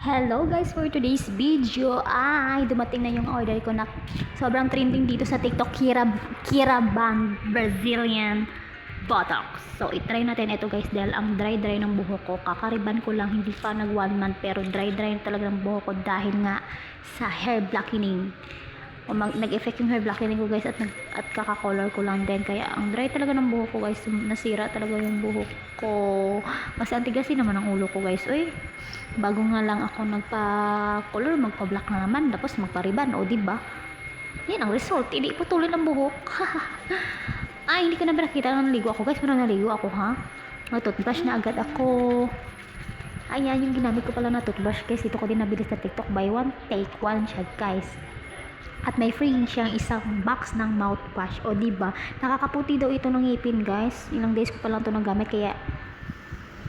Hello guys, for today's video ay dumating na yung order ko na sobrang trending dito sa TikTok, Kira Bang Brazilian Botox. So itry natin ito guys dahil ang dry ng buhok ko. Kakariban ko lang, hindi pa nag 1 month pero dry talaga ng buhok ko dahil nga sa hair blackening. Nag-effect yung hair blackening ko guys at kaka-color ko lang din, kaya ang dry talaga ng buhok ko guys, nasira talaga yung buhok ko kasi antigasin naman ang ulo ko guys. Uy, bago nga lang ako nagpa-color, magpa-black na naman tapos magpa-riban, o diba yan ang result, hindi patuloy ng buhok. Ay, hindi ko na ba nakita nang naligo ako guys, parang naligo ako ha, mag-toothbrush na agad ako. Ayan yung ginamit ko pala na toothbrush guys, ito ko din nabili sa TikTok, buy one take one siya guys. At may free siyang isang box ng mouthwash. O diba, nakakaputi daw ito ng ngipin guys. Ilang days ko pa lang ito nagamit, kaya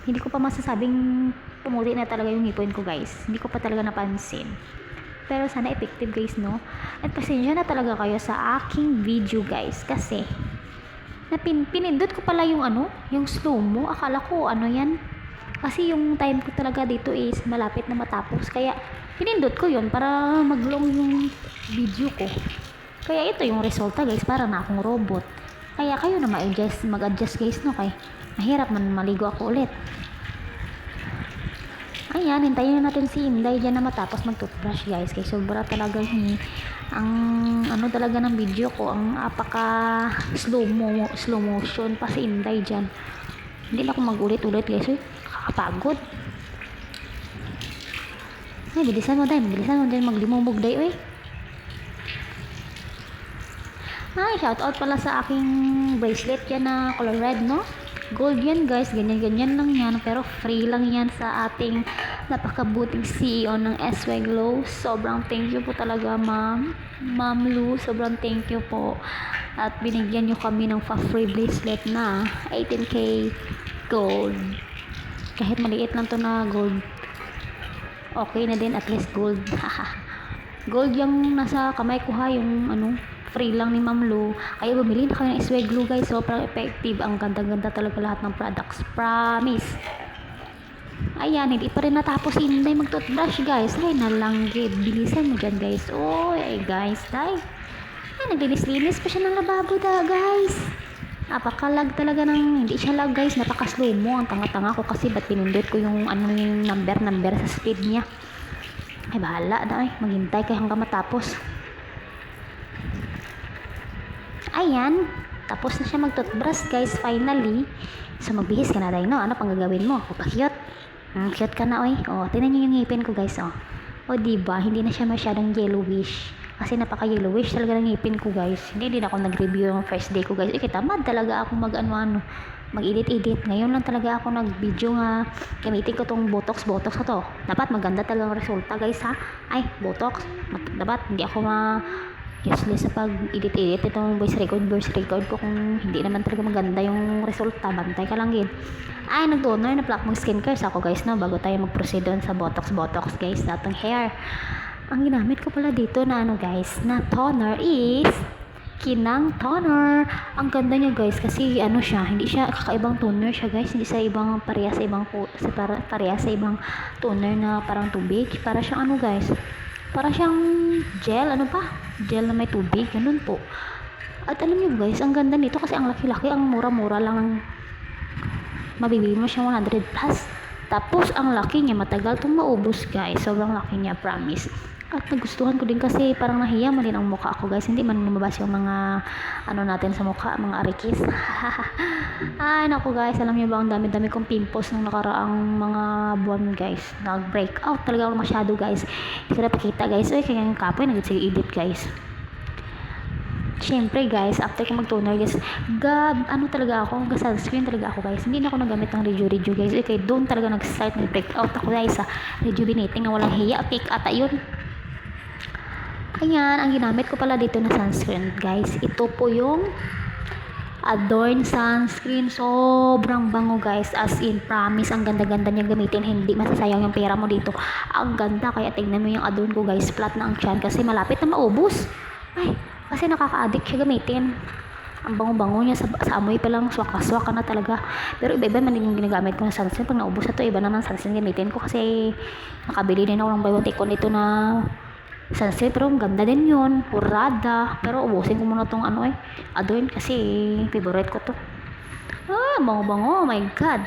hindi ko pa masasabing pumuti na talaga yung ngipin ko guys. Hindi ko pa talaga napansin. Pero sana effective guys, no? At pasensya na talaga kayo sa aking video guys. Kasi pinindot ko pala yung yung slow mo. Akala ko yan. Kasi yung time ko talaga dito is malapit na matapos. Kaya pinindot ko yun para mag-long yung video ko. Kaya ito yung resulta guys, para na akong robot. Kaya kayo na mag-adjust guys, no? Kaya mahirap man maligo ako ulit. Ayan, hintayin na natin si Inday dyan na matapos mag-toothbrush guys. Kaya sobra talaga ang talaga ng video ko, ang apaka slow motion pa si Inday dyan. Hindi na ako mag-ulit-ulit guys. Uy, kakapagod. Ay, bilisan mo dahil maglimumog day, uy. Ay, shoutout pala sa aking bracelet yan na color red, no? Gold yan guys, ganyan lang yan, pero free lang yan sa ating napakabuting CEO ng SY Glow. Sobrang thank you po talaga Ma'am Lu, sobrang thank you po. At binigyan nyo kami ng free bracelet na 18K gold. Kahit maliit lang to na gold, okay na din, at least gold. Gold yung nasa kamay ko ha, yung free lang ni Ma'am Lu. Kaya bumili na kayo ng SY Glue guys, sobrang effective. Ang ganda talaga lahat ng products, promise. Ayan, hindi pa rin natapos si Inday mag-toothbrush guys. Ay, nalanggit, bilisan mo dyan guys. Ay guys, ay naglinis-linis pa siya ng lababo guys. Napakalag talaga hindi siya lag guys, napaka-slow mo. Ang tanga-tanga ko kasi ba't pinindot ko yung yung number sa speed niya. Ay, bahala na maghintay kayo hanggang matapos. Ayan, tapos na siya mag-toothbrush guys, finally. So magbihis ka na dahil, no? Ano pang gagawin mo? Cute? Cute ka na, oy. O, tingnan nyo yung ngipin ko guys, o. O diba, hindi na siya masyadong yellowish. Kasi napaka-yellowish talaga ng ngipin ko guys. Hindi din ako nag-review yung first day ko guys. Tamad talaga ako mag-edit. Ngayon lang talaga ako nag-video nga. Gamitin ko tong botox ko to. Dapat maganda talaga ang resulta guys ha. Ay, botox. Dapat hindi ako useless sa pag-edit itong voice record ko kung hindi naman talaga maganda yung resulta. Bantay ka lang gid. Ay, nag-toner na plaque mag skincare ako guys, no, bago tayo mag-proceed doon sa botox guys natong hair. Ang ginamit ko pala dito na guys, na toner is Kinang toner. Ang ganda niya guys kasi siya, hindi siya kakaibang toner siya guys, hindi sa ibang pareha sa ibang toner na parang tubig. Para siyang guys, para siyang gel, gel na may tubig, ganun po. At alam niyo guys, ang ganda nito kasi ang laki-laki, ang mura-mura lang, mabibili mo siya 100 plus. Tapos ang laki niya, matagal itong maubos guys, sobrang laki niya, promise. At nagustuhan ko din kasi parang nahiya man din ang mukha ako guys, hindi man lumabas yung mga natin sa mukha, mga arikis. Ay naku guys, alam niyo ba ang dami-dami kong pimples nung nakaraang mga buwan guys, nag-break out talaga ako masyado guys. Hindi ko na pakita guys, kaya yung kapoy nag-edit guys. Siyempre guys, after ko mag-toner guys, talaga ako, sunscreen talaga ako guys. Hindi na ako nagamit ng Reju guys. Kaya doon talaga nag-start, nag-break out ako guys sa rejuvenating na walang hiya. Fake ata yun. Ayan, ang ginamit ko pala dito na sunscreen guys, ito po yung Adorn sunscreen. Sobrang bango guys, as in promise, ang ganda-ganda niya gamitin, hindi masasayang yung pera mo dito. Ang ganda, kaya tingnan mo yung Adorn ko guys, flat na ang tiyan kasi malapit na maubos. Ay, kasi nakaka-addict siya gamitin. Ang bango-bango niya sa amoy pa lang, swak ka na talaga. Pero iba-iba man yung ginagamit ko na sunscreen. Pag naubos na to, iba naman sunscreen gamitin ko kasi nakabili din ako ng buy one take one nito na sunscreen. Pero ang ganda din yun, hurada. Pero ubusin ko muna tong Adorn kasi favorite ko to. Bango-bango, oh my god,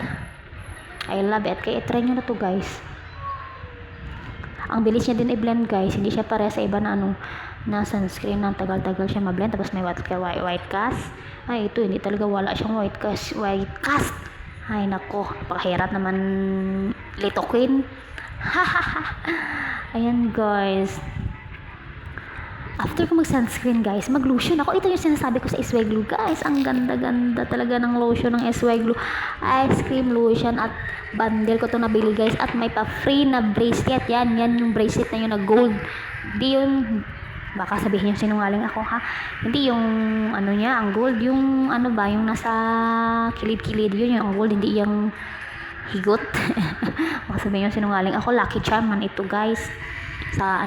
I love it. Kaya i-try nyo na to guys. Ang bilis niya din i-blend guys, hindi siya pareha sa iba na na sunscreen na tagal-tagal siya ma-blend. Tapos may white cast. Ay, ito hindi talaga, wala siyang white cast. Ay nako, pakahirap naman litokin. Ayan guys, after ko mag-sunscreen guys, mag-lotion ako. Ito yung sinasabi ko sa SY Glue guys. Ang ganda-ganda talaga ng lotion ng SY Glue. Ice cream lotion at bundle ko to nabili guys. At may pa-free na bracelet. Yan yung bracelet na yun na gold. Hindi yung, baka sabihin yung sinungaling ako ha. Hindi yung niya, ang gold. Yung yung nasa kilid-kilid. Yun yung ang gold. Hindi yung higot. Baka sabihin yung sinungaling ako. Lucky Charm man ito guys. Sa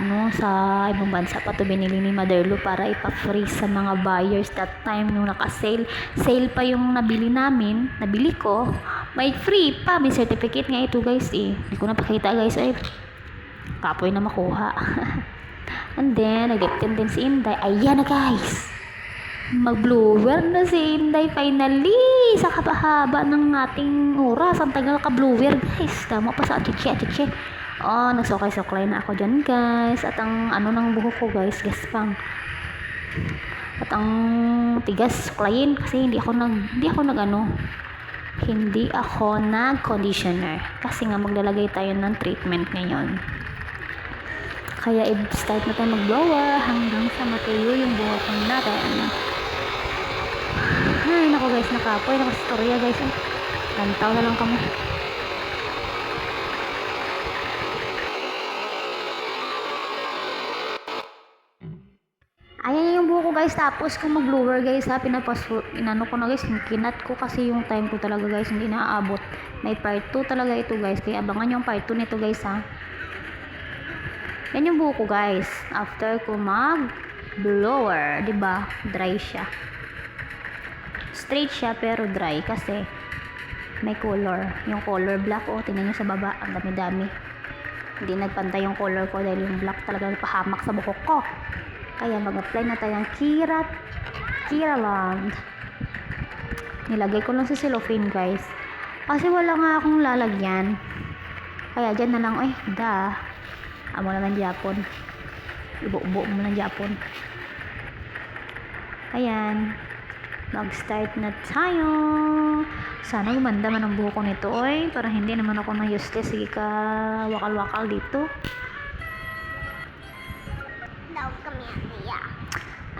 ibang bansa pa to binili ni Motherlo para ipa-free sa mga buyers that time nung naka-sale pa yung nabili ko, may free pa, may certificate nga ito guys hindi ko na pakita guys, kapoy na makuha. And then nag-diptin din si Inday. Ayan na guys, mag-blower na si Inday finally sa kapahaba ng ating oras. Ang tagal ka-blower guys, tama pa sa atitche. Nagsukay-suklay na ako dyan guys. At ang ng buhok ko guys, gaspang. At ang tigas suklayin kasi hindi ako nag kasi nga maglalagay tayo ng treatment ngayon. Kaya i-start na tayo mag-blower hanggang sa matuyo yung buhok natin. Ay nako guys, nakapoy nakastorya guys. Lantaw na lang kami. Ayan yung buhok ko guys. Tapos kung mag-blower guys ha, inano ko na guys, kinat ko kasi yung time ko talaga guys, hindi naaabot. May part 2 talaga ito guys, kaya abangan yung part 2 nito guys ha. Yan yung buhok ko guys after ko mag-blower, diba? Dry siya. Straight siya pero dry kasi may color. Yung color black tingnan nyo sa baba, ang dami-dami. Hindi nagpantay yung color ko dahil yung black talaga pahamak sa buhok ko. Kaya mag-apply na tayo ng Keraland. Nilagay ko lang sa cellophane guys kasi wala nga akong lalagyan, kaya dyan na lang. Amo na ng Japon, ibu-ubo mo ng Japon. Ayan, mag-start na tayo. Sana gumanda man ang buhok ko nito para hindi naman ako na useless. Sige ka wakal-wakal dito.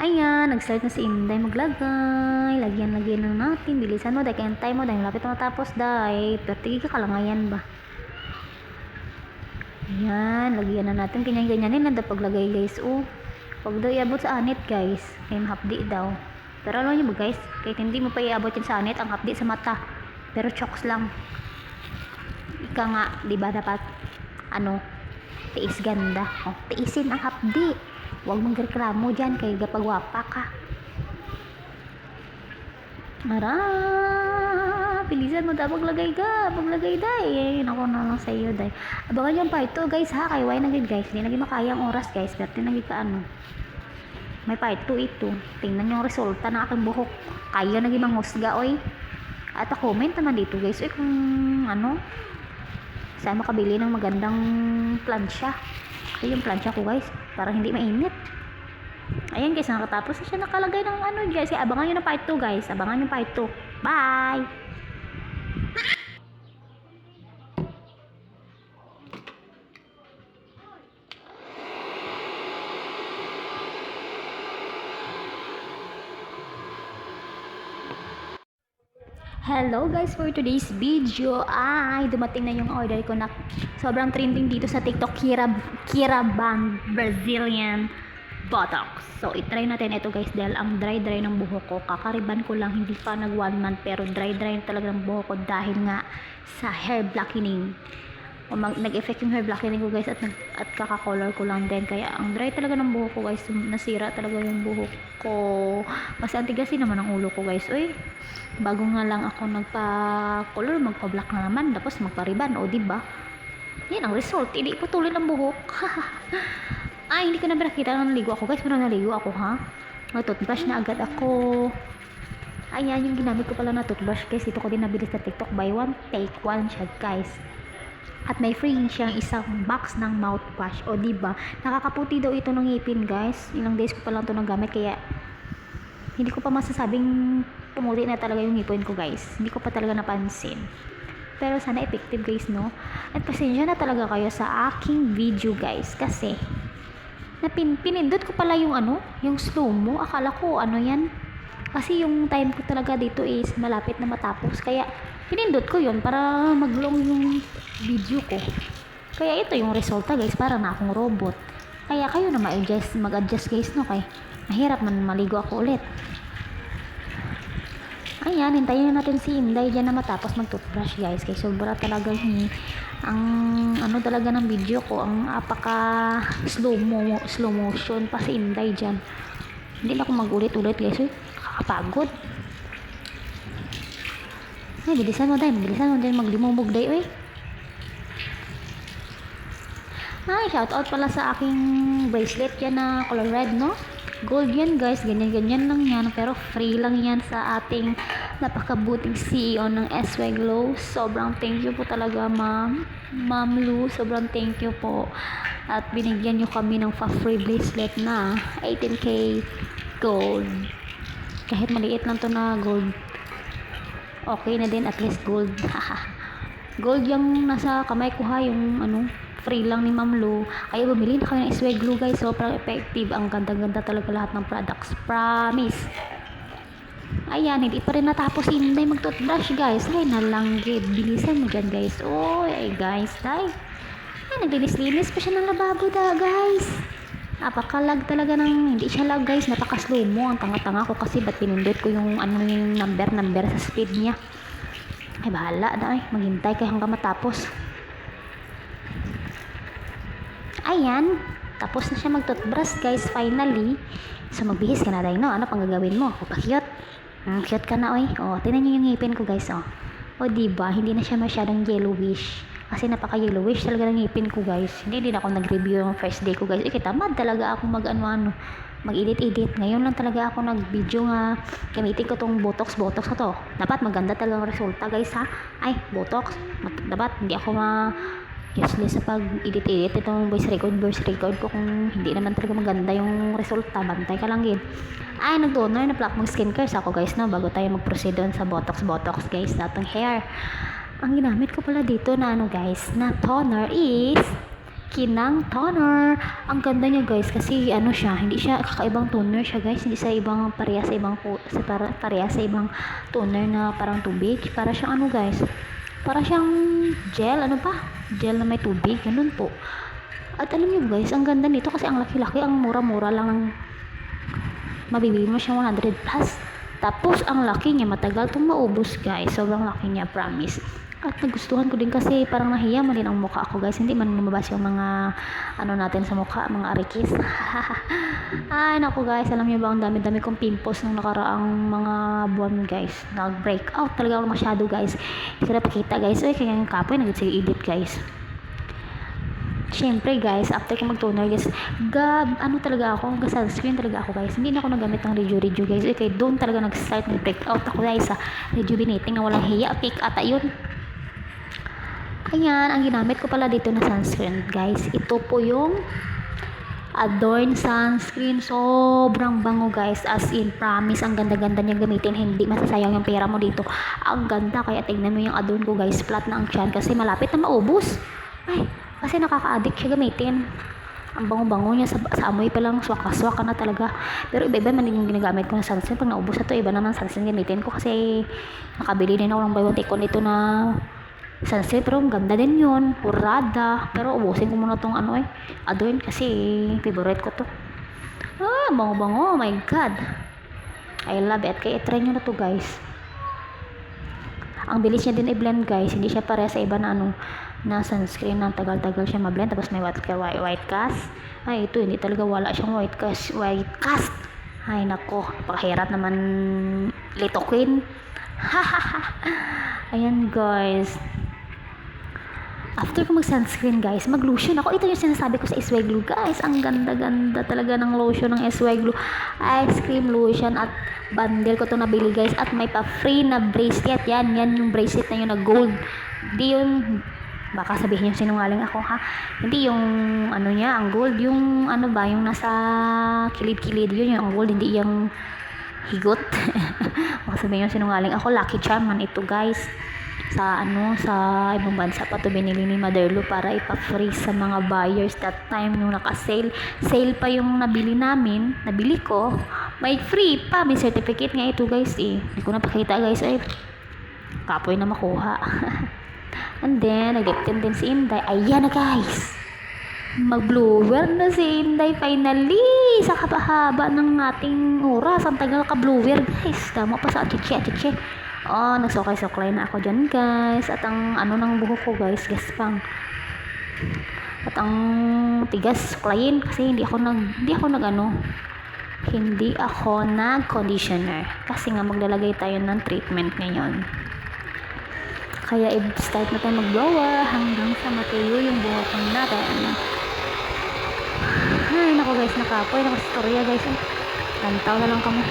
Ayan, nag-start na si Inday maglagay. Lagyan na natin. Bilisan mo, dahil kayang time mo, dahil lapit na matapos, dahil pertigi ka kalangayan ba. Ayan, lagyan na natin. Ganyan-ganyanin na paglagay guys. Pag daw iabot sa anit guys, ay mahapdi daw. Pero alam nyo ba guys, kahit hindi mo pa iabot yun sa anit, ang hapdi sa mata. Pero chokes lang. Ika nga, diba dapat, tiis ganda. Tiisin ang hapdi. Huwag mong reklamo dyan kay gapagwapa ka. Bilisan mo daw paglagay dahil ako na lang sa iyo dahil. Abangan yung part 2 guys ha, kay why naging guys, hindi naging makayang oras guys, pero naging may part 2 ito. Tingnan yung resulta ng aking buhok. Kaya naging manghusga at comment naman dito guys kung saan makabili ng magandang plansya. Yung plancha ko guys, para hindi mainit. Ayan guys, nakatapos na siya nakalagay ng guys. Abangan nyo na part 2 guys. Abangan nyo part 2. Bye! Hello guys, for today's video ay dumating na yung order ko na sobrang trending dito sa TikTok, Keraban Brazilian Botox. So itry natin ito guys dahil ang dry ng buhok ko. Kakariban ko lang, hindi pa nag 1 month pero dry talaga ng buhok ko dahil nga sa hair blackening. nag-effect yung hair blocking ko guys, at kaka-color ko lang din, kaya ang dry talaga ng buhok ko guys, nasira talaga yung buhok ko kasi antigasin naman ang ulo ko guys. Bago nga lang ako nagpa-color, magpa-black na naman, tapos magpa-ribbon, o diba yan ang result, hindi putulin ang buhok. Hindi ko na ba nakita na naligo ako guys, pero naligo ako ha, mag-toothbrush na agad ako. Ayan yung ginamit ko pala na toothbrush guys, ito ko din nabili sa TikTok, buy one take one siya guys, at may free siyang isang box ng mouthwash, o diba nakakaputi daw ito ng ngipin guys. Ilang days ko pa lang ito nagamit, kaya hindi ko pa masasabing pumuti na talaga yung ngipin ko guys, hindi ko pa talaga napansin, pero sana effective guys no. At pasensya na talaga kayo sa aking video guys, kasi pinindot ko pala yung yung slow mo, akala ko yan, kasi yung time ko talaga dito is malapit na matapos, kaya pinindot ko yun para mag-long yung video ko, kaya ito yung resulta guys, para na akong robot. Kaya kayo na mag-adjust guys no, kay mahirap man maligo ako ulit. Ayan, hintayin na natin si Inday dyan na matapos mag-toothbrush guys, kay sobra talaga ang talaga ng video ko, ang apaka slow motion pa si Inday dyan. Hindi na ako mag-ulit-ulit guys, kakapagod. Bilisan mo dyan, maglimumog day. Shout out pala sa aking bracelet yan na color red no, gold yan guys, ganyan lang yan, pero free lang yan sa ating napakabuting CEO ng SY Glow. Sobrang thank you po talaga Ma'am Lu, sobrang thank you po, at binigyan nyo kami ng free bracelet na 18K gold. Kahit maliit lang to na gold, okay na din, at least gold. Gold yung nasa kamay ko ha, yung free lang ni Ma'am Lu, kaya bumili na kayo ng SY Glue guys, sobrang effective, ang ganda-ganda talaga lahat ng products, promise. Ayan, hindi pa rin natapos si Inday mag-toothbrush guys, nalanggit, bilisan mo dyan guys. Guys, naglinis-linis pa siya ng lababo guys, napakalag talaga hindi siya lag guys, napaka-slow mo, ang tanga-tanga ko kasi ba't pinindot ko yung yung number sa speed niya. Bahala na maghintay kayo hanggang matapos. Ayan, tapos na siya mag-toothbrush guys, finally. So magbihis ka na tayo no, ano pang gagawin mo? Pa-cute? Cute ka na tinan niyo yung ngipin ko guys diba, hindi na siya masyadong yellowish, kasi napaka yellowish talaga ng ngipin ko guys. Hindi din ako nag-review yung first day ko guys, tamad talaga ako mag-edit. Ngayon lang talaga ako nag-video nga gamitin ko tong botox ko to. Dapat maganda talaga ang resulta guys ha. Botox, dapat hindi ako useless sa pag-edit itong voice record ko kung hindi naman talaga maganda yung resulta. Bantay ka lang nag-toner na plak mag-skincare ako guys no, bago tayo mag-proceed doon sa botox guys natong hair. Ang ginamit ko pala dito na guys na toner is Kinang toner. Ang ganda niya guys, kasi siya, hindi siya kakaibang toner siya guys, hindi sa ibang pareha sa ibang toner na parang tubig. Para siyang guys, para siyang gel, gel na may tubig, ganun po. At alam niyo guys, ang ganda nito kasi ang laki-laki, ang mura-mura lang, ang mabibili mo siya 100 plus. Tapos ang laki niya, matagal itong maubos guys, sobrang laki niya, promise. At nagustuhan ko din kasi parang nahiya man din ang mukha ko guys, hindi man lumabas yung mga natin sa mukha, mga arikis. Naku guys, alam niyo ba ang dami-dami kong pimples nung nakaraang mga buwan guys, nag-break out talaga ako masyado guys, hindi ko na pakita guys. Kaya yung kapoy nag-edit guys. Syempre guys, after ko mag-toner guys, talaga ako, sunscreen talaga ako guys. Hindi na ako nagamit ng Reju guys. Kaya doon talaga nag-start break out ako guys sa rejuvenating na walang hiya, fake ata yun. Ayan, ang ginamit ko pala dito na sunscreen guys, ito po yung Adorn sunscreen. Sobrang bango guys, as in promise, ang ganda-ganda niya gamitin, hindi masasayang yung pera mo dito. Ang ganda, kaya tingnan mo yung Adorn ko guys, flat na ang tiyan kasi malapit na maubos. Kasi nakaka-addict siya gamitin. Ang bango-bango niya, sa amoy pa lang swaka-swaka na talaga. Pero iba-iba man yung ginagamit ko na sunscreen. Pag naubos na to, iba naman sunscreen gamitin ko kasi nakabili din ako ng buy one take one nito na sunscreen, pero ang ganda din yun, Urada. Pero ubusin ko muna tong Adorn kasi favorite ko to. Bango-bango, oh my god, I love it. Kaya try nyo na to guys. ang bilis niya din i-blend guys, hindi siya pare sa iba na na sunscreen na tagal-tagal siya ma-blend, tapos may white cast. Ay, ito hindi talaga, wala siyang white cast. Ay nako, napakahirap naman litokin. Ayan guys, after ko mag-sunscreen guys, mag-lotion ako. Ito yung sinasabi ko sa SY Glue guys. Ang ganda-ganda talaga ng lotion ng SY Glue. Ice cream lotion at bundle ko to nabili guys. At may pa-free na bracelet. Yan yung bracelet na yun na gold. Hindi yung, baka sabihin yung sinungaling ako ha. Hindi yung ano niya, ang gold. Yung ano ba, yung nasa kilid-kilid yun, yung gold. Hindi yung higot. Baka sabihin yung sinungaling ako. Lucky charm man ito guys. Sa ibang bansa pa to binili ni Motherlo para ipa-free sa mga buyers that time nung naka-sale pa yung nabili ko, may free pa, may certificate nga ito guys hindi ko napakita guys, ay kapoy na makuha. And then nag-diptin din si Inday, ayan na guys, mag-blower na si Inday finally sa kapahaba ng ating oras. Ang tagal ka-blower guys, damo pa sa chiche. Nagsukay-suklay na ako dyan guys. At ang ng buhok ko guys, gaspang. At ang tigas suklayin kasi hindi ako nag kasi nga maglalagay tayo ng treatment ngayon. Kaya i-start na tayo mag-blower hanggang sa matuyo yung buhok natin. Ay nako guys, nakapoy nakastorya guys. Lantaw na lang kami.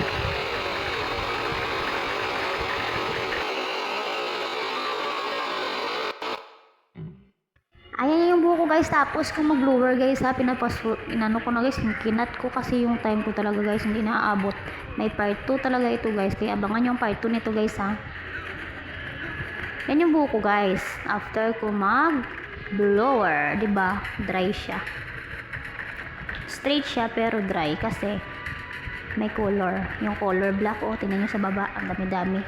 Ayan yung buhok ko guys, tapos kung mag-blower guys ha, inano ko na guys, kinat ko kasi yung time ko talaga guys, hindi naaabot. May part 2 talaga ito guys, kaya abangan yung part 2 nito guys ha. Yan yung buhok ko guys, after ko mag-blower, diba, dry siya. Straight siya pero dry kasi may color. Yung color black, tingnan nyo sa baba, ang dami-dami.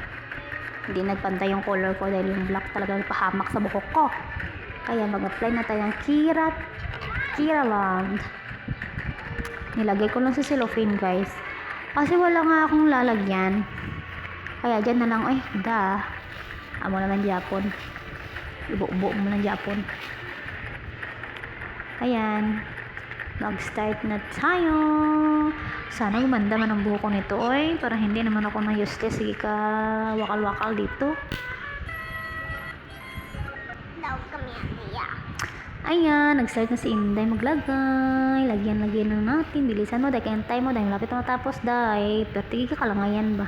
Hindi nagpantay yung color ko dahil yung black talaga pahamak sa buhok ko. Kaya mag-apply na tayo ng Kiraland. Nilagay ko lang sa cellophane guys. Kasi wala nga akong lalagyan. Kaya dyan na lang, amo naman Japon. Ibo-ubo mo ng Japon. Ayan. Mag-start na tayo. Sana gumanda man ang buhok ko nito, para hindi naman ako na-useless. Sige ka, wakal-wakal dito. Ayan, nag-start na si Inday maglagay. Lagyan na natin. Bilisan mo, dahil kayang time mo, dahil malapit na matapos, dahil. Pero tigil ka kalangayan ba?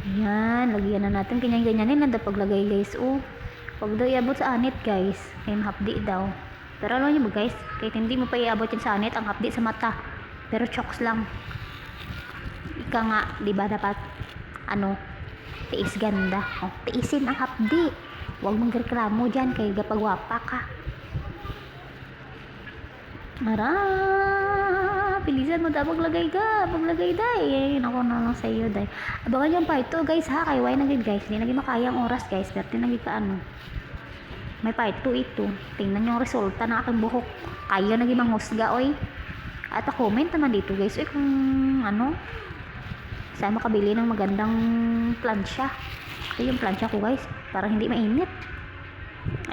Ayan, lagyan na natin. Ganyan-ganyanin lang daw paglagay guys. Pag daw iabot sa anit guys, ay hapdi daw. Pero alam niyo ba guys, kahit hindi mo pa iabot yan sa anit, ang hapdi sa mata. Pero chokes lang. Ika nga, di ba dapat, tiis ganda. Tiisin ang hapdi. Huwag mong reklamo dyan kay gapagwapa ka. Bilisan mo daw paglagay ka. Paglagay day. Naku na lang sa iyo day. Abangan yung part 2 guys ha. Kay why na guys. Hindi naging makayang oras guys. Pero tinagin ka may part 2 ito. Tingnan yung resulta ng aking buhok. Kayo naging manghusga At comment naman dito guys. Kung saan makabili ng magandang plansya. Ito yung plansya ko guys, para hindi mainit.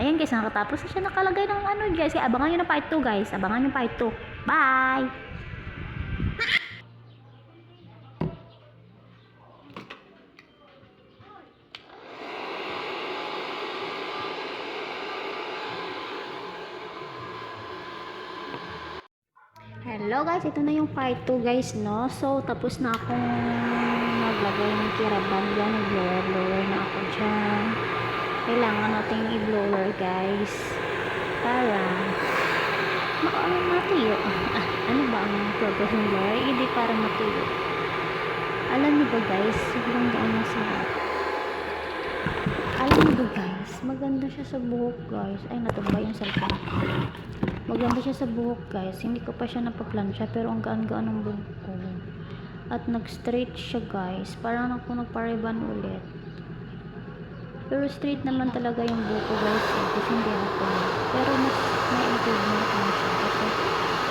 Ayan guys, nakatapos na siya nakalagay ng guys. Kaya abangan nyo na part 2 guys. Abangan nyo part 2. Bye! Hello guys, ito na yung part 2 guys, no? So, tapos na akong naglagay ng kiraban dyan. Nag-blower na ako dyan. Kailangan natin i-blower guys. Para matuyo. Ano ba ang purpose ng blower? Hindi para matuyo. Alam niyo ba guys, sobrang gaan na sarap. Alam niyo ba guys, maganda siya sa buhok guys. Ay, natumba yung cellphone. Maganda siya sa buhok guys. Hindi ko pa siya napaplansya pero ang gaan-gaan ng buhok ko. At nag-straight siya guys. Parang ako nagpa-ribbon ulit. Pero straight naman talaga yung buhok ko guys. Kasi hindi ako. Pero mas may improvement na siya. Kasi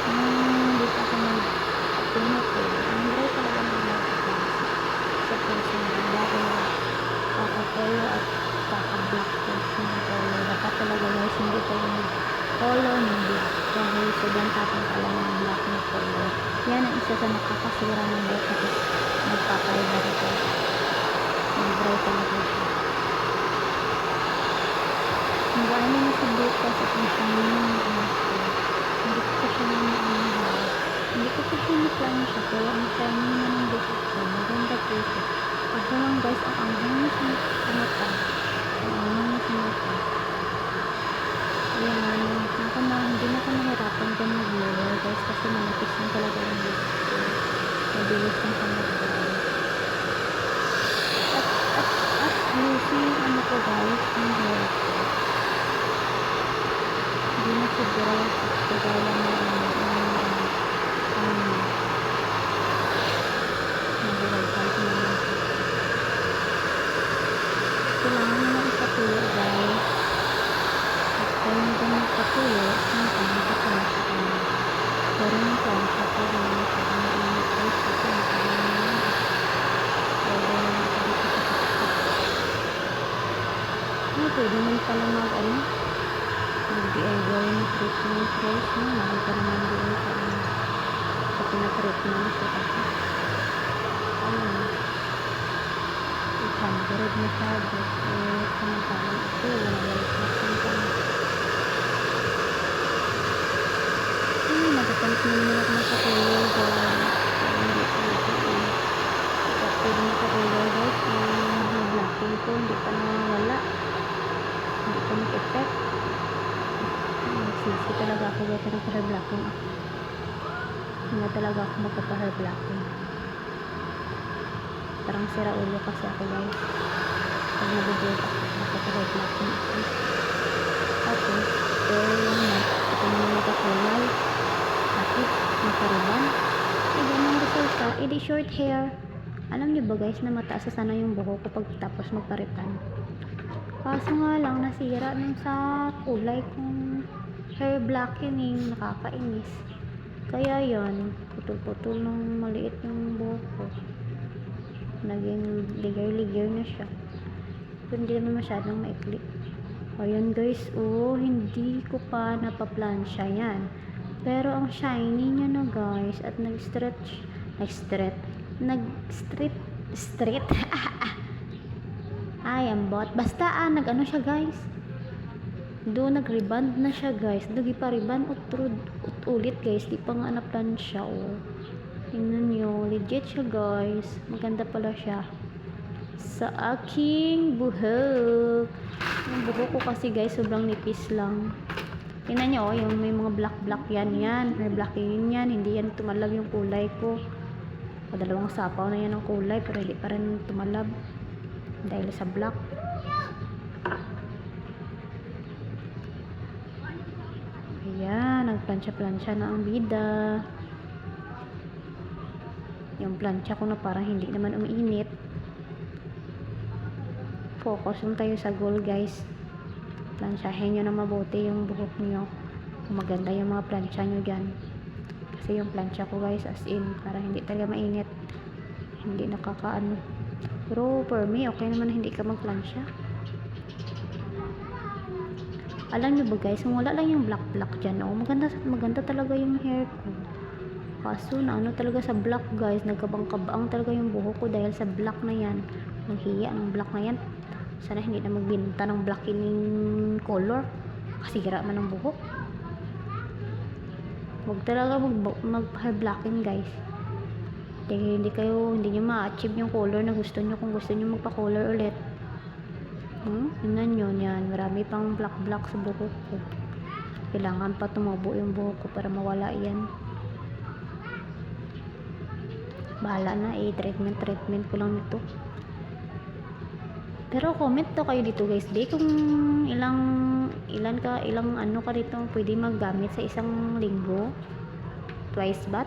hindi pa ako nag-upload ko. Ang dry talaga ng buhok ko guys. Sa person na bago na black coats ng color. Dapat talaga guys, hindi tayo mag-color ng black. Dahil sobrang tapang pala ng black na color. Yan ang isa sa nakakasira ng buhok tapos magpapaiba ito. Mag-dry talaga siya. Ang gano'n na sa buhok kasi kung shiny ng hindi ko siya na hindi ko pa piniplan siya pero ang shiny na ng buhok ko maganda po siya. Pag lang guys ang anghang na sa mata ang anghang na sa mata ayan hindi na ako nahirapan dyan mag-lower guys kasi manipis na talaga yung buhok ko mabilis na siya mag-dry at ayusin ano ko guys yung hair ko hindi na siguro kagaya na kailangan mo na ipatuyo guys at kaya mo din ipatuyo minsan ipatuyo siya pero minsan siya po rin siya ang mainit guys kasi pwede mo pala mag-DIY treatment guys mahal pa naman din sa pinatreatment siya kasi ayun 800 na siya samantalang ito nagalik na nagpapalit na nila kung sa color hindi ko pwede na sa color guys blacking ko hindi pa nawala hindi pa nag-effect nagsisi talaga ako guys na hair blocking ako hindi talaga ako magpapa-hair blocking parang sira ulo kasi ako guys pag nabibig ako magpapa-hair blocking ako pero yung ito naman nagkakulay tapos nakariban hindi nang resulta hindi short hair alam niyo ba guys na mataas sa sana yung buhok ko pagtapos magparitan kaso nga lang nasira nung sa kulay kong hair blackening nakakainis kaya yan putol-putol ng maliit yung buhok ko naging ligar-ligar na siya pero hindi naman masyadong maikli ayan guys hindi ko pa napaplansya yan pero ang shiny niya na guys at nag-strip bot basta nag-ano siya guys doon nag-reband na siya guys nag-ipa-reband ulit guys di pa nga na-plansya tingnan nyo legit siya guys maganda pala siya sa aking buhok yung buhok ko kasi guys sobrang nipis lang tingnan nyo yung may mga black yan may blacking yan hindi yan tumalab yung kulay ko dalawang sapaw na yan ng kulay pero hindi pa rin tumalab dahil sa black ayan nagplansya na ang bida yung plansya ko na parang hindi naman umiinit focus lang tayo sa goal guys plansyahin nyo na mabuti yung buhok nyo kung maganda yung mga plansya nyo dyan kasi yung plansya ko guys as in para hindi talaga mainit hindi nakakaano pero for me okay naman hindi ka magplansya alam nyo ba guys kung wala lang yung black dyan maganda talaga yung hair ko kaso na ano talaga sa black guys nagkabang-kabang talaga yung buhok ko dahil sa black na yan ang hiya ng black na yan sana hindi na magbinta ng blackening color kasi gira man ang buhok huwag talaga mag-hair blocking guys dahil hindi nyo ma-achieve yung color na gusto nyo kung gusto nyo magpa-color ulit tingnan nyo yan marami pang black sa buhok ko kailangan pa tumubo yung buhok ko para mawala yan bahala na treatment ko lang nito pero comment to kayo dito guys kung ilang ano ka dito pwede maggamit sa isang linggo thrice ba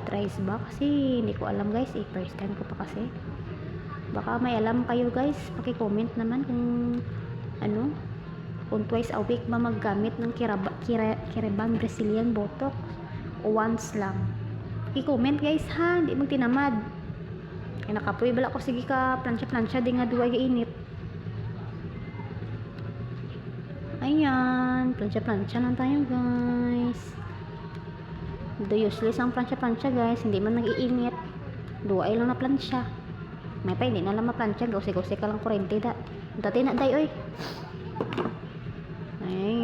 kasi hindi ko alam guys first time ko pa kasi baka may alam kayo guys paki-comment naman kung twice a week ba maggamit ng Kiraban Brazilian Botox o once lang i-comment guys ha hindi magtinamad nakapoy bala ko sige ka plansya di nga duwa init Ayan, plancha-plancha lang tayo guys. Do useless ang plancha-plancha guys, hindi man nag-iinit. Duay lang na plancha. May pa, hindi na lang ma-plancha, gawsi-gawsi ka lang kurente da. Dati na day, oy. Ay,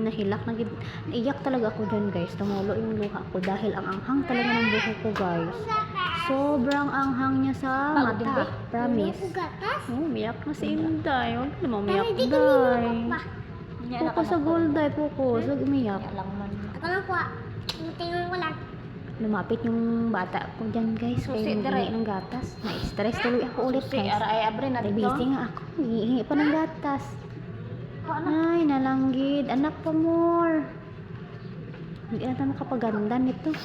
nahilak na gid. Naiyak talaga ako dyan guys. Tumulo yung luha ko dahil ang anghang talaga ng buhok ko guys. Sobrang anghang niya sa mata. Promise. Oh, umiyak na si Inday. Huwag na umiyak, Day. Puko sa gold, Day. Puko. So, umiyak. Ako lang po. Tingnan ko lang. Lumapit yung bata ko dyan guys. Kaya hindi ng gatas. Na-stress tuloy ako ulit guys. Ay, busy nga ako. Hihingi pa ng gatas. Ay, nalanggid. Anak pa more. Hindi na makapaganda nito.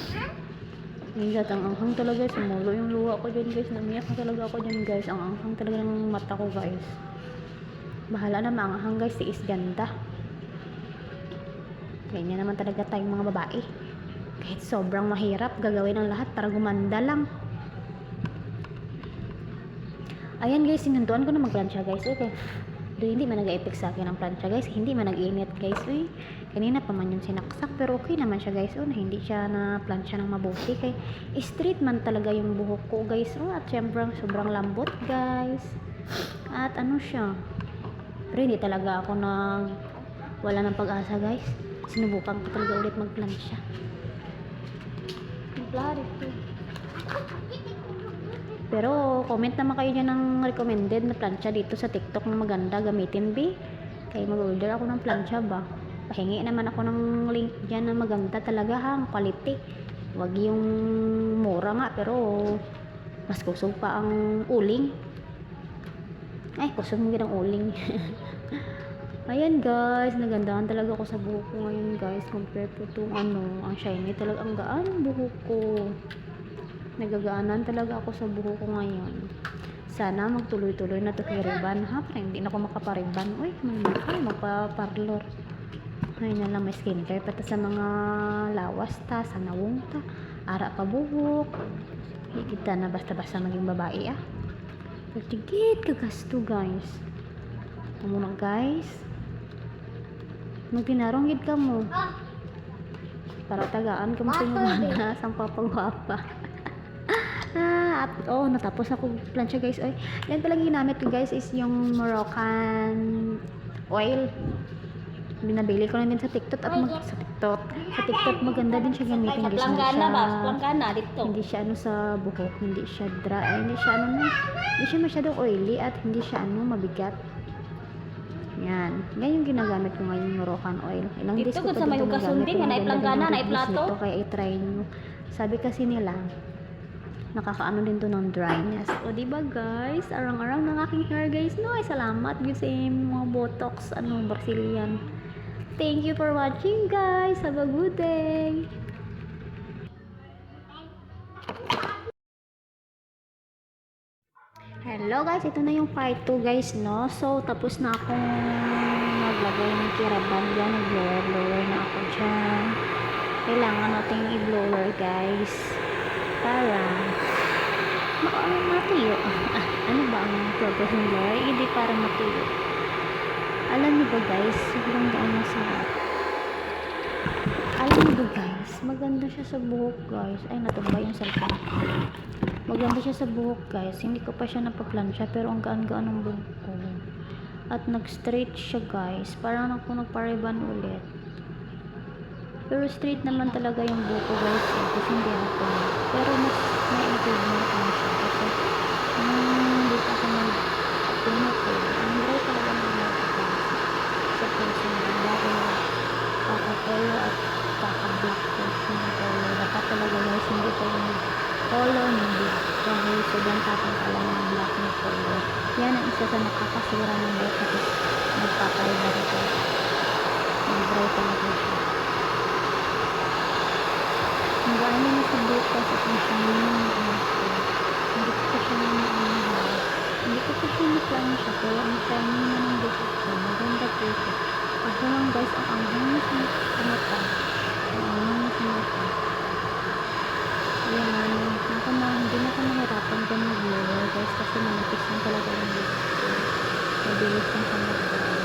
Ingat, ang anghang talaga. Sumulo yung luha ko dyan guys. Namiyak na talaga ako dyan guys. Ang anghang talaga ng mata ko guys. Bahala na maanghang guys. Tiis ganda. Ganyan naman talaga tayong mga babae. Kahit sobrang mahirap, gagawin ang lahat para gumanda lang. Ayan guys, sinunduan ko na magplansya guys. Okay. Hindi man nag-effect sa akin ang plancha guys, hindi man nag-init guys. Uy, kanina pa man yung sinaksak pero okay naman siya guys. Oh, hindi siya na plancha ng mabuti kay straight man talaga yung buhok ko guys. Oh, at syempre sobrang lambot guys. At ano siya, pero hindi talaga ako wala ng pag-asa guys. Sinubukan ko talaga ulit magplansya. Pero comment naman kayo dyan ng recommended na plancha dito sa TikTok na maganda gamitin B. Kaya mag-order ako ng plancha ba. Pahingi naman ako ng link dyan na maganda talaga ha, ang quality. Wag yung mura nga pero mas kusog pa ang uling. Ay, kusog mo ang uling. Ayan guys, nagandahan talaga ako sa buhok ko ngayon guys. Compare po itong ang shiny talaga. Ang gaan ang buhok ko. Nagagaanan talaga ako sa buhok ko ngayon. Sana magtuloy-tuloy na to kay riban ha. Parang hindi na ako makapariban. Uy, magpa-parlor. Ay na lang may skincare pati sa mga lawas ta, sa nawong ta. Ara pa buhok. Hindi kita na basta-basta maging babae ah. Pero tigit kagasto guys. Muna guys. Magtinarong gid ka mo. Para tagaan ka mo sa mga sang papagwapa. Natapos ako plancha guys. Oy, yan pala ginamit ko guys is yung Moroccan oil. Binabili ko na din sa TikTok at sa TikTok maganda din siya gamitin guys. Hindi siya ano sa buhok, hindi siya dry, hindi siya masyadong oily at hindi siya mabigat. Yan. Yan yung ginagamit ko ngayon, Moroccan oil. Ilang days ko pa dito nagamit ko. Nito kaya i-try nyo. Sabi kasi nila, nakakaano din to ng dryness. O diba guys, arang-arang ng aking hair guys. No, ay salamat yun sa mga botox, Brazilian. Thank you for watching guys. Have a good day. Hello guys, ito na yung part 2 guys, no? So, tapos na akong naglagay ng kiraban dyan. Nag-blower na ako dyan. Kailangan natin i-blower guys. Para matuyo. Ano ba ang purpose ng blower? Hindi para matuyo. Alam niyo ba guys, sobrang gaan na sa alam niyo ba guys, maganda siya sa buhok guys. Ay, natumba yung cellphone. Maganda siya sa buhok guys. Hindi ko pa siya napaplansya pero ang gaan-gaan ng buhok ko. At nag-straight siya guys. Parang ako nagpariban ulit. Pero straight naman talaga yung buhok ko guys. Kasi hindi ako. Pero mas may improvement naman siya. Kasi hindi pa ako nag-pinot ko. Ang dry talaga ng buhok ko. Sa person na dati na kaka-color at kaka-black person na color. Dapat talaga guys hindi ko yung color hindi. Dahil sobrang tapang ka lang ng black na color. Yan ang isa sa nakakasira ng buhok. Tapos nagpapariba ito. Nag-dry talaga siya. Ang gaan niya sa buhok kasi kung siya hindi ko pa siya hindi ko pa siya na-plan siya pero ang timing na ng buhok ko maganda po siya. Kasi lang guys ang anghang niya sa mata. Ang anghang niya sa mata. Yan, hindi na ako nahirapan dyan mag-blower guys kasi manipis lang talaga yung buhok ko. Mabilis lang siya mag-blower.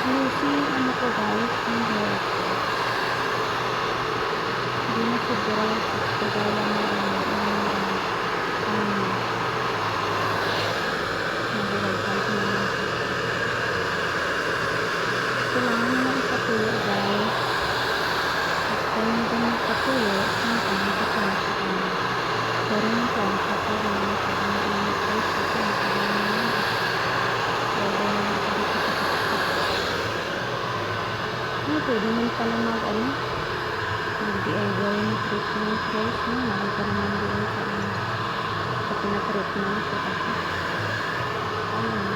Lucy, ano ko guys, yung hair ko. Hindi na siguro kagaya na nabuhay pa naman. Kailangan nyo na ipatuyo guys. At kaya nyo din ipatuyo, yung panito ko na siya kanya. Pero yung plancha ko, hindi na siya kanya init guys. Kasi nakalang naman. Kaya na dito sa tiktok. Ay, pwede mo pala mag-DIY treatment guys. Mahal pa naman din sa pinatreatment ko kasi. Ayun.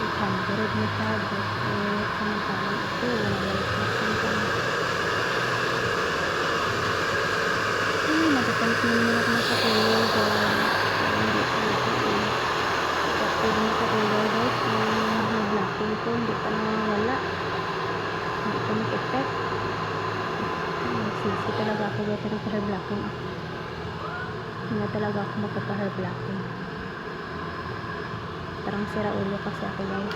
800 na siya. But, samantalang ito, wala nagkakamit naman ako sa color guys. Hindi ko ito. Pwede mo sa color guys. Yung blacking ko, hindi pa nawawala. Hindi ko mag-effect. Nagsisi talaga ako guys. Nagpa-hair blocking ako. Hindi talaga ako magpa-hair blocking. Parang sira ulo kasi ako guys.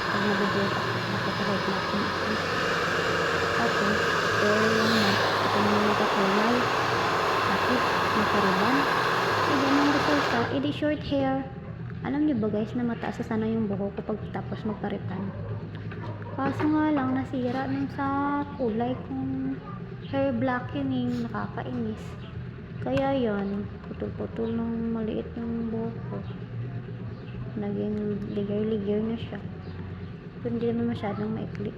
Pag nabibig ako, magpa-hair blocking ako. Okay. Pero yung next, ito naman nagkakulay. Bakit? Nakariban? Hindi nang resulta. Edi short hair. Alam niyo ba guys na mataas sa sana yung buhok ko pagtapos magparitan. Kaso nga lang nasira nung sa kulay kong hair blackening. Nakakainis. Kaya yon, putol-putol ng maliit yung buhok ko. Naging ligar-ligar na siya. Pero hindi naman masyadong maikli.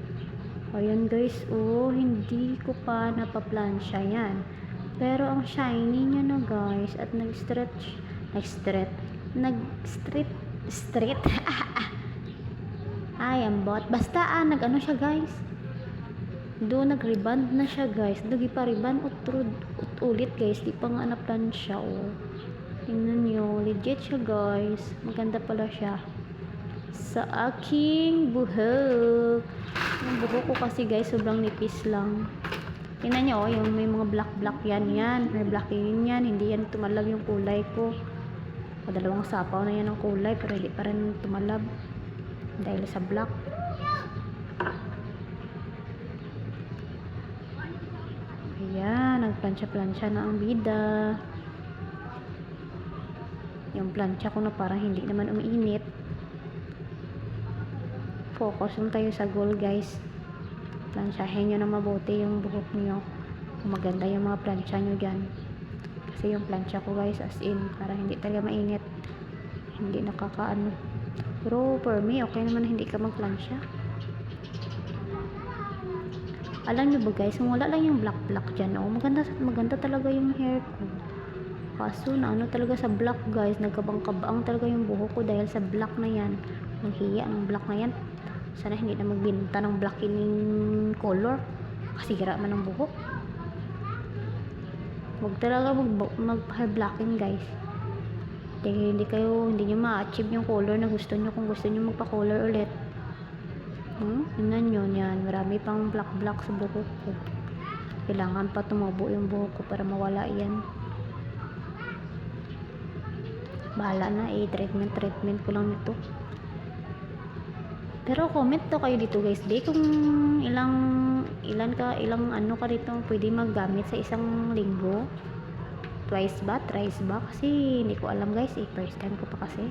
Ayun guys, hindi ko pa napaplansya yan. Pero ang shiny niya na guys at nag-strip ay ambot basta nag-ano siya guys doon nag-reband na siya guys nag-ipa-reband ulit guys di pa nga na-plansya tingnan nyo legit siya guys maganda pala siya sa aking buhok yung buhok ko kasi guys sobrang nipis lang. Tingnan nyo, yung may mga black yan. May blacking yan. Hindi yan tumalab yung kulay ko. O, dalawang sapaw na yan ang kulay, pero hindi pa rin tumalab. Dahil sa black. Ayan, nagplansya-plansya na ang bida. Yung plansya ko na parang hindi naman umiinit. Focus lang tayo sa goal guys. Plansyahin nyo na mabuti yung buhok nyo kung maganda yung mga plansya nyo dyan kasi yung plansya ko guys as in para hindi talaga mainit hindi nakakaano pero for me okay naman hindi ka magplansya. Alam nyo ba guys kung wala lang yung black dyan maganda talaga yung hair ko kaso na ano talaga sa black guys nagkabang-kabang talaga yung buhok ko dahil sa black na yan ang hiya ng black na yan. Sana hindi na magbinta ng blackening color kasi gira man ang buhok. Huwag talaga mag-hair blocking guys. Hindi nyo ma-achieve yung color na gusto nyo kung gusto nyo magpa-color ulit. Tingnan nyo yan. Marami pang black sa buhok ko. Kailangan pa tumubo yung buhok ko para mawala yan. Bahala na treatment ko lang nito. Pero comment to kayo dito guys kung ilang ano ka dito pwede maggamit sa isang linggo thrice ba kasi hindi ko alam guys first time ko pa kasi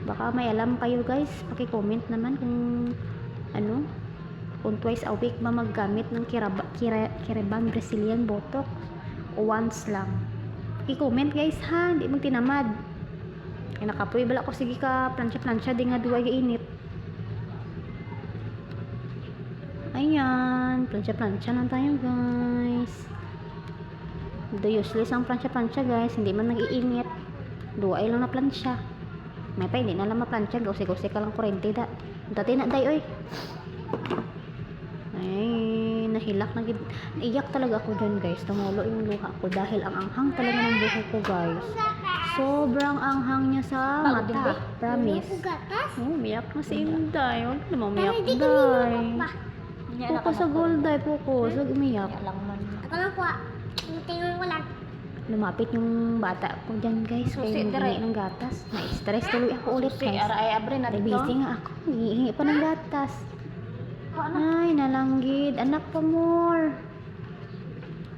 baka may alam kayo guys paki-comment naman kung twice a week ba maggamit ng Kiraban Brazilian Botox o once lang paki-comment guys ha hindi magtinamad nakapoy bala ko sige ka plansya di nga duwa init. Ayan, plansya lang tayo guys. The useless ang plansya guys, hindi man nag-iinit. Duay lang na plansya. May pa hindi na lang maplansya, gawsi ka lang kurente da. Dati na day oy. Ay, naiyak talaga ako dyan guys. Tumulo yung luha ko dahil ang anghang talaga ng buhok ko guys. Sobrang anghang niya sa mata. Promise. Umiyak na si Inday. Huwag naman umiyak day. Puko sa gold day, puko. So, umiyak. Ako lang po. Tingnan ko lang. lumapit yung bata ko dyan guys. Susi, Kaya dire. hindi ng gatas. Na-stress tuloy ako ulit Si guys. ay abre na dito. Busy nga ako. Hihingi pa ng gatas. Ay, nalanggid. Anak pa more.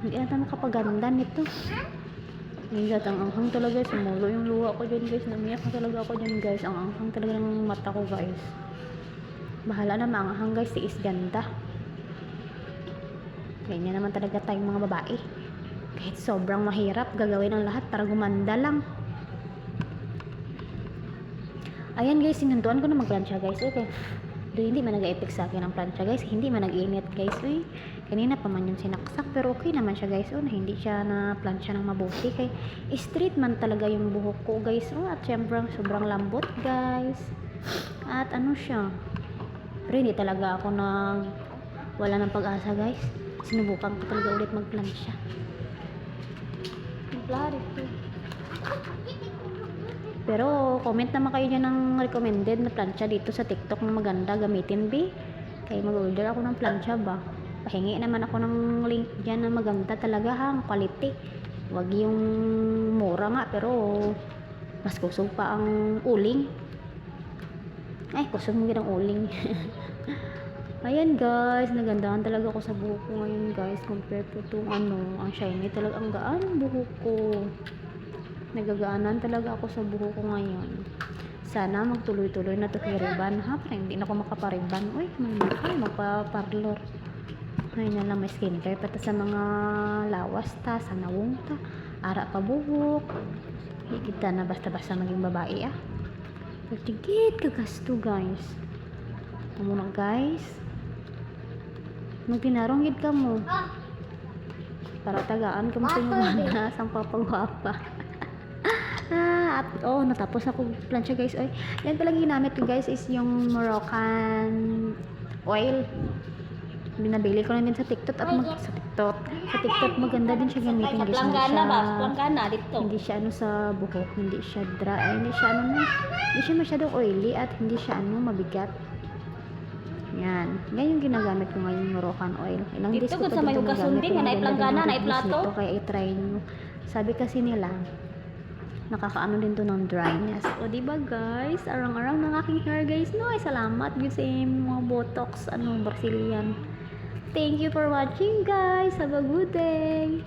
Hindi ata makapaganda nito. Ingat, ang anghang talaga. Sumulo yung luha ko dyan guys. Namiyak na talaga ako dyan guys. Ang anghang talaga ng mata ko guys. Bahala na maanghang guys. Tiis ganda. Ganyan naman talaga tayong mga babae. Kahit sobrang mahirap, gagawin ang lahat para gumanda lang. Ayan guys, sinunduan ko na magplansya guys. Okay. Doon hindi man nag-effect sa akin ang plancha guys. Hindi man nag-init guys. Uy, kanina pa man yung sinaksak. Pero okay naman siya guys. Oh, na hindi siya na plancha ng mabuti. Kay straight man talaga yung buhok ko guys. Oh, at syempre sobrang lambot guys. At ano siya. Pero hindi talaga ako wala ng pag-asa guys. Sinubukan ko talaga ulit magplansya. Pero comment naman kayo dyan ng recommended na plancha dito sa TikTok na maganda gamitin B. Kaya mag-order ako ng plancha ba. Pahingi naman ako ng link dyan na maganda talaga ha. Ang quality. Wag yung mura nga pero mas kusog pa ang uling. Ay, kusog mo ang uling. Ayan guys, nagandahan talaga ako sa buhok ko ngayon guys. Compare po itong ang shiny talaga. Ang gaan ang buhok ko. Nagagaanan talaga ako sa buhok ko ngayon. Sana magtuloy-tuloy na to kay ribbon ha. Pero hindi na ako makapariban. Uy, may magpa-parlor. Ay na lang may skincare. Pati sa mga lawas ta, sa nawong ta. Ara pa buhok. Hindi kita na basta-basta maging babae ah. Pero tigit kagasto guys. Amo na guys. Magtinarong gid ka mo. Para tagaan ka mo sa inyo na sang papagwapa. At natapos ako plancha guys. Oy, yan talaga ginamit ko guys is yung Moroccan oil. Binabili ko na din sa TikTok at sa TikTok maganda din siya gamitin guys. Planggana ba? Planggana dito. Hindi siya sa buhok, hindi siya dry, hindi siya hindi siya masyadong oily at hindi siya mabigat. Yan. Yan yung ginagamit ko ngayon, Moroccan oil. Ilang Dito days ko kung pa sa may dito ugasundin, nga naiplangana, naiplato. Kaya i-try nyo. Sabi kasi nila, nakakaano din to ng dryness. O diba guys, arang-arang ng aking hair guys. No, ay salamat yun sa mga botox, Brazilian. Thank you for watching guys. Have a good day.